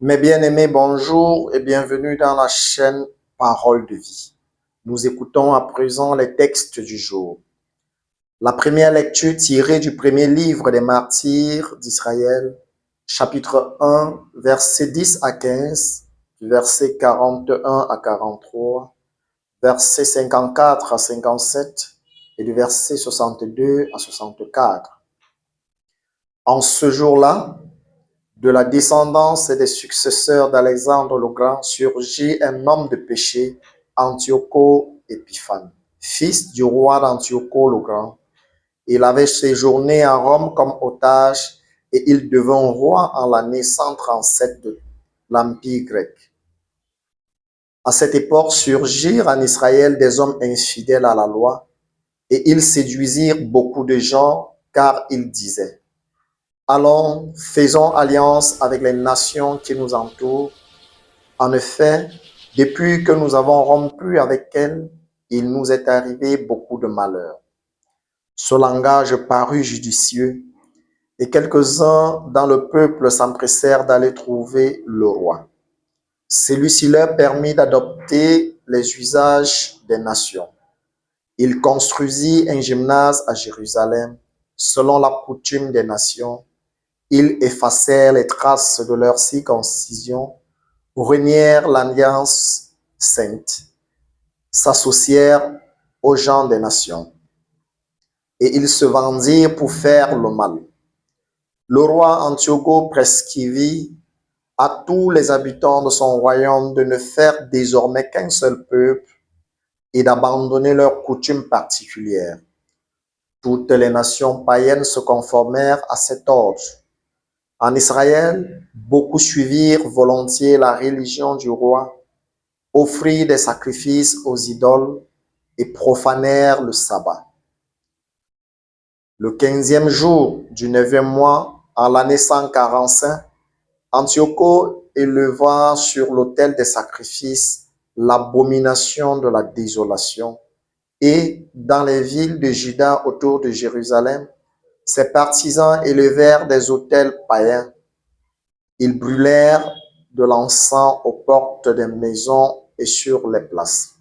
Mes bien-aimés, bonjour et bienvenue dans la chaîne Parole de vie. Nous écoutons à présent les textes du jour. La première lecture tirée du premier livre des martyrs d'Israël, chapitre 1, versets 10 à 15, versets 41 à 43, versets 54 à 57 et du verset 62 à 64. En ce jour-là, de la descendance et des successeurs d'Alexandre le Grand surgit un homme de péché, Antiochos Épiphane, fils du roi d'Antiochos le Grand. Il avait séjourné à Rome comme otage et il devint roi en l'année 137 de l'Empire grec. À cette époque surgirent en Israël des hommes infidèles à la loi et ils séduisirent beaucoup de gens car ils disaient: allons, faisons alliance avec les nations qui nous entourent. En effet, depuis que nous avons rompu avec elles, il nous est arrivé beaucoup de malheurs. Ce langage parut judicieux, et quelques-uns dans le peuple s'empressèrent d'aller trouver le roi. Celui-ci leur permit d'adopter les usages des nations. Il construisit un gymnase à Jérusalem, selon la coutume des nations. Ils effacèrent les traces de leur circoncision, renièrent l'alliance sainte, s'associèrent aux gens des nations, et ils se vendirent pour faire le mal. Le roi Antiochos prescrivit à tous les habitants de son royaume de ne faire désormais qu'un seul peuple et d'abandonner leurs coutumes particulières. Toutes les nations païennes se conformèrent à cet ordre. En Israël, beaucoup suivirent volontiers la religion du roi, offrirent des sacrifices aux idoles et profanèrent le sabbat. Le 15e jour du 9e mois, en l'année 145, Antiochos éleva sur l'autel des sacrifices l'abomination de la désolation, et dans les villes de Juda autour de Jérusalem, ses partisans élevèrent des autels païens. Ils brûlèrent de l'encens aux portes des maisons et sur les places.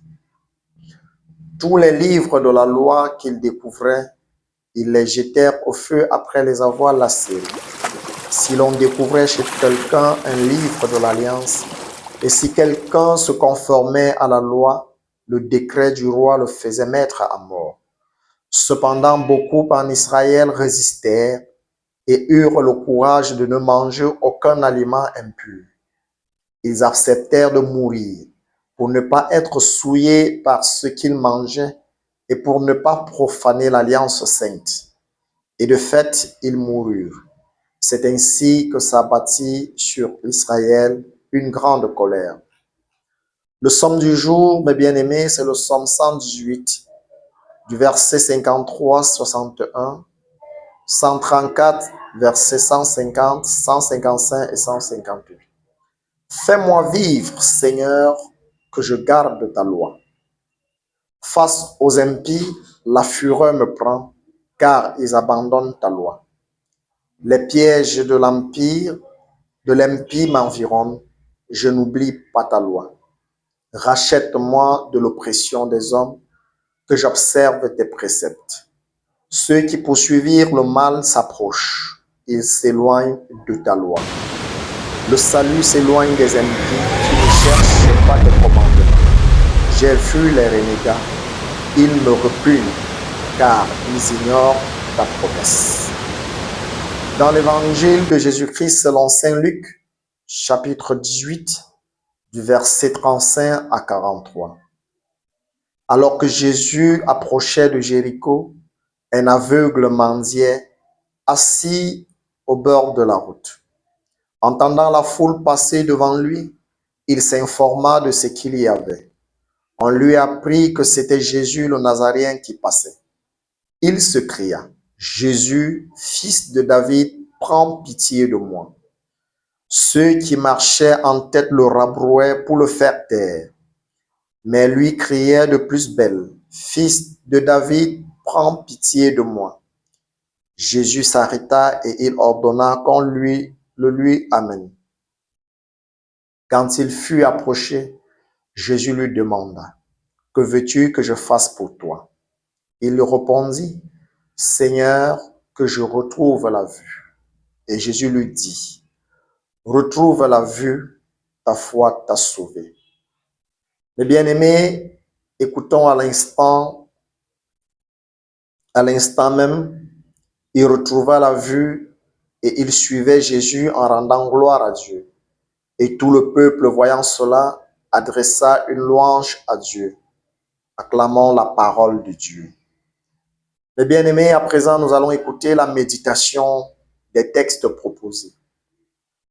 Tous les livres de la loi qu'ils découvraient, ils les jetèrent au feu après les avoir lacérés. Si l'on découvrait chez quelqu'un un livre de l'Alliance, et si quelqu'un se conformait à la loi, le décret du roi le faisait mettre à mort. Cependant, beaucoup en Israël résistèrent et eurent le courage de ne manger aucun aliment impur. Ils acceptèrent de mourir pour ne pas être souillés par ce qu'ils mangeaient et pour ne pas profaner l'alliance sainte. Et de fait, ils moururent. C'est ainsi que s'abattit sur Israël une grande colère. Le psaume du jour, mes bien-aimés, c'est le psaume 118, du verset 53, 61, 134, verset 150, 155 et 158. Fais-moi vivre, Seigneur, que je garde ta loi. Face aux impies, la fureur me prend, car ils abandonnent ta loi. Les pièges de l'impie m'environnent, je n'oublie pas ta loi. Rachète-moi de l'oppression des hommes, que j'observe tes préceptes. Ceux qui poursuivirent le mal s'approchent, ils s'éloignent de ta loi. Le salut s'éloigne des impies qui ne cherchent pas tes commandements. J'ai vu les renégats, ils me repugnent, car ils ignorent ta promesse. Dans l'évangile de Jésus-Christ selon saint Luc, chapitre 18, du verset 35 à 43. Alors que Jésus approchait de Jéricho, un aveugle mendiait, assis au bord de la route. Entendant la foule passer devant lui, il s'informa de ce qu'il y avait. On lui apprit que c'était Jésus le Nazaréen qui passait. Il se cria: Jésus, fils de David, prends pitié de moi. Ceux qui marchaient en tête le rabrouaient pour le faire taire. Mais lui criait de plus belle: Fils de David, prends pitié de moi. Jésus s'arrêta et il ordonna qu'on le lui amène. Quand il fut approché, Jésus lui demanda, « Que veux-tu que je fasse pour toi ?» Il lui répondit, « Seigneur, que je retrouve la vue. » Et Jésus lui dit, « Retrouve la vue, ta foi t'a sauvé. » Mes bien-aimés, écoutons à l'instant même, il retrouva la vue et il suivait Jésus en rendant gloire à Dieu. Et tout le peuple, voyant cela, adressa une louange à Dieu, acclamant la parole de Dieu. Mes bien-aimés, à présent, nous allons écouter la méditation des textes proposés.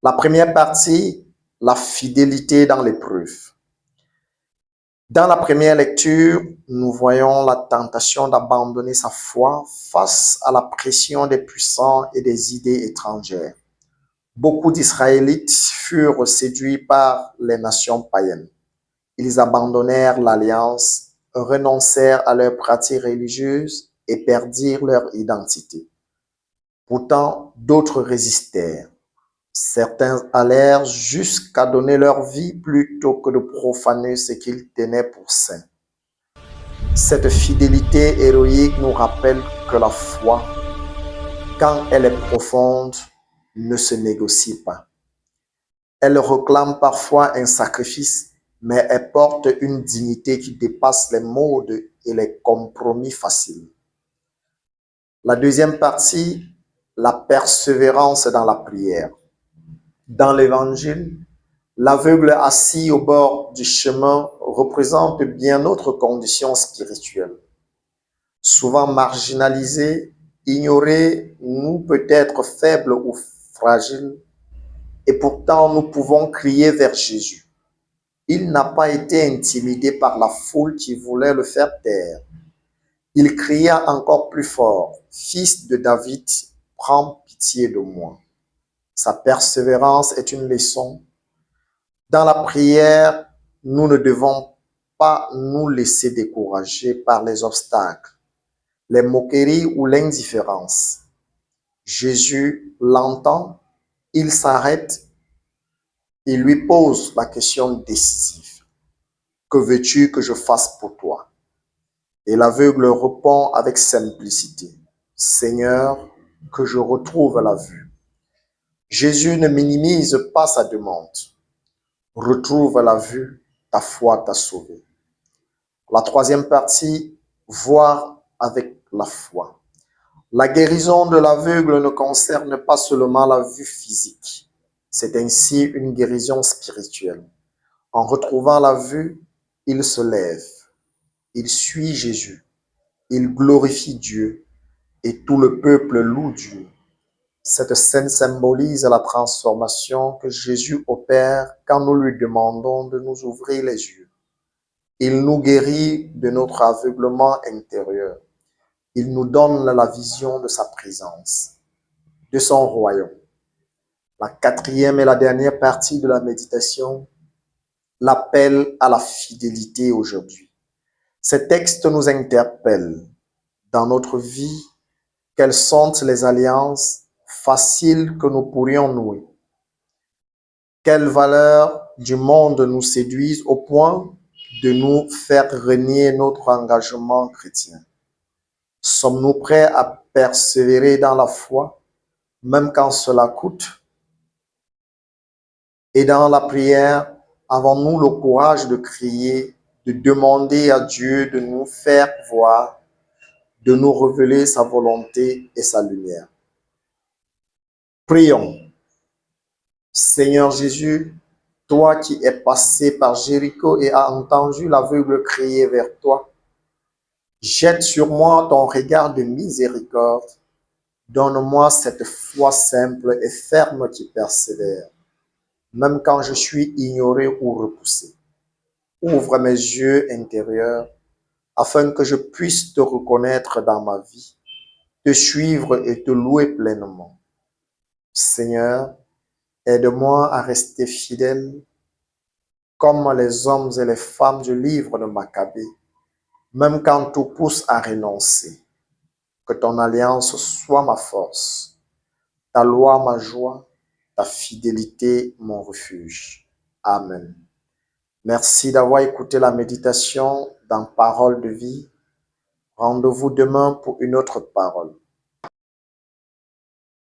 La première partie, la fidélité dans l'épreuve. Dans la première lecture, nous voyons la tentation d'abandonner sa foi face à la pression des puissants et des idées étrangères. Beaucoup d'Israélites furent séduits par les nations païennes. Ils abandonnèrent l'alliance, renoncèrent à leurs pratiques religieuses et perdirent leur identité. Pourtant, d'autres résistèrent. Certains allèrent jusqu'à donner leur vie plutôt que de profaner ce qu'ils tenaient pour saint. Cette fidélité héroïque nous rappelle que la foi, quand elle est profonde, ne se négocie pas. Elle réclame parfois un sacrifice, mais elle porte une dignité qui dépasse les modes et les compromis faciles. La deuxième partie, la persévérance dans la prière. Dans l'Évangile, l'aveugle assis au bord du chemin représente bien notre condition spirituelle. Souvent marginalisés, ignorés, nous peut-être faibles ou fragiles, et pourtant nous pouvons crier vers Jésus. Il n'a pas été intimidé par la foule qui voulait le faire taire. Il cria encore plus fort, « Fils de David, prends pitié de moi. » Sa persévérance est une leçon. Dans la prière, nous ne devons pas nous laisser décourager par les obstacles, les moqueries ou l'indifférence. Jésus l'entend, il s'arrête, il lui pose la question décisive. Que veux-tu que je fasse pour toi? Et l'aveugle répond avec simplicité. Seigneur, que je retrouve la vue. Jésus ne minimise pas sa demande. Retrouve la vue, ta foi t'a sauvé. La troisième partie, voir avec la foi. La guérison de l'aveugle ne concerne pas seulement la vue physique. C'est ainsi une guérison spirituelle. En retrouvant la vue, il se lève. Il suit Jésus. Il glorifie Dieu. Et tout le peuple loue Dieu. Cette scène symbolise la transformation que Jésus opère quand nous lui demandons de nous ouvrir les yeux. Il nous guérit de notre aveuglement intérieur. Il nous donne la vision de sa présence, de son royaume. La quatrième et la dernière partie de la méditation, l'appel à la fidélité aujourd'hui. Ces textes nous interpellent. Dans notre vie, quelles sont les alliances faciles que nous pourrions nouer? Quelles valeurs du monde nous séduisent au point de nous faire renier notre engagement chrétien? Sommes-nous prêts à persévérer dans la foi, même quand cela coûte? Et dans la prière, avons-nous le courage de crier, de demander à Dieu de nous faire voir, de nous révéler sa volonté et sa lumière? Prions. Seigneur Jésus, toi qui es passé par Jéricho et as entendu l'aveugle crier vers toi, jette sur moi ton regard de miséricorde. Donne-moi cette foi simple et ferme qui persévère, même quand je suis ignoré ou repoussé. Ouvre mes yeux intérieurs afin que je puisse te reconnaître dans ma vie, te suivre et te louer pleinement. Seigneur, aide-moi à rester fidèle comme les hommes et les femmes du livre de Maccabée, même quand tout pousse à renoncer. Que ton alliance soit ma force, ta loi ma joie, ta fidélité mon refuge. Amen. Merci d'avoir écouté la méditation dans Parole de vie. Rendez-vous demain pour une autre parole.